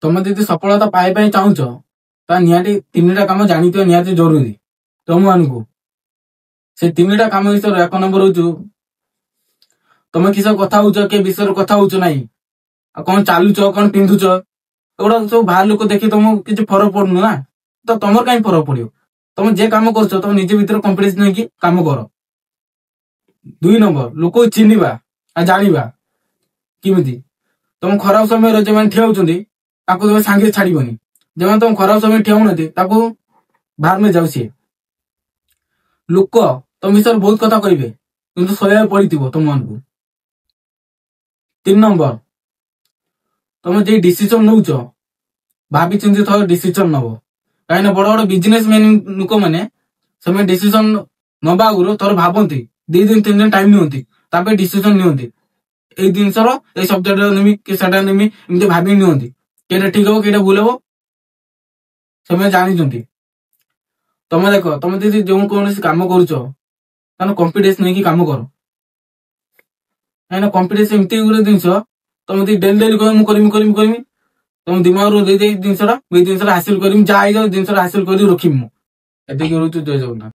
ତମେ ଯଦି ସଫଳତା ପାଇବା ପାଇଁ ଚାହୁଁଛ ତା ନିହାତି 3ଟା କାମ ଜାଣିଥିବା ନିହାତି ଜରୁରୀ ତମମାନଙ୍କୁ। ସେ 3ଟା କାମ ବିଷୟରେ 1 ନମ୍ବର ହଉଛି ତମେ କିସ କଥା ହଉଛ, କେ ବିଷୟରେ କଥା ହଉଛ ନାହିଁ, ଆଉ କଣ ଚାଲୁଛ, କଣ ପିନ୍ଧୁଛ, ଏଗୁଡା ସବୁ ବାହାର ଲୋକ ଦେଖି ତମକୁ କିଛି ଫରକ ପଡୁନି ନା। ତ ତମର କାହିଁ ଫରକ ପଡିବ? ତମେ ଯେ କାମ କରୁଛ ତମେ ନିଜ ଭିତରେ କନଫିଡେନ୍ସ ନେଇକି କାମ କର। 2 ନମ୍ବର ଲୋକ ଚିହ୍ନିବା ଆଉ ଜାଣିବା କେମିତି। ତମ ଖରାପ ସମୟରେ ଯେଉଁମାନେ ଠିଆ ହଉଛନ୍ତି ତାକୁ ତମେ ସାଙ୍ଗେ ଛାଡିବନି, ଯେଉଁମାନେ ତମ ଖରାପ ସମୟରେ ଠିଆ ହଉନାହାନ୍ତି ତାକୁ ବାହାର ମେ ଯାଉ। ସିଏ ଲୋକ ତମ ବିଷୟରେ ବହୁତ କଥା କହିବେ କିନ୍ତୁ ସହିବାକୁ ପଡିଥିବ ତମମାନଙ୍କୁ। 3 ନମ୍ବର ତମେ ଯେ ଡିସିସନ ନଉଛ ଭାବି ଚିନ୍ତି ଥରେ ଡିସିସନ ନବ। କାହିଁକିନା ବଡ ବଡ ବିଜନେସ ମ୍ୟାନ ଲୋକ ମାନେ ସେମାନେ ଡିସିସନ ନବା ଆଗରୁ ଥରେ ଭାବନ୍ତି, 2 ଦିନ 3 ଦିନ ଟାଇମ ନିଅନ୍ତି, ତାପରେ ଡିସିସନ ନିଅନ୍ତି। ଏଇ ଜିନିଷର ଏଇ ସବଜେକ୍ଟ ନେମି କି ସେଟା ନେମି ଏମିତି ଭାବି ନିଅନ୍ତି। କେଟା ଠିକ ହବ କେଟା ଭୁଲ ହବ ସେମାନେ ଜାଣିଛନ୍ତି। ତମେ ଦେଖ, ତମେ ଯଦି ଯେଉଁ କୌଣସି କାମ କରୁଛ ତାହେଲେ କନଫିଡେନ୍ସ ନେଇକି କାମ କର। କାହିଁକିନା କନଫିଡେନ୍ସ ଏମିତି ଗୋଟେ ଜିନିଷ, ତମେ ଯଦି ଡେଲି ଡେଲି କହିବ ମୁଁ କରିମି ତମ ଦିମାଗରୁ ଦେଇଦେଇ ଜିନିଷଟା ହାସିଲ କରିମି, ଯାହା ହେଇଯାଉ ଜିନିଷଟା ହାସିଲ କରି ରଖିବି ମୁଁ। ଏତିକି ରହୁଛି। ଜୟ ଜଗନ୍ନାଥ।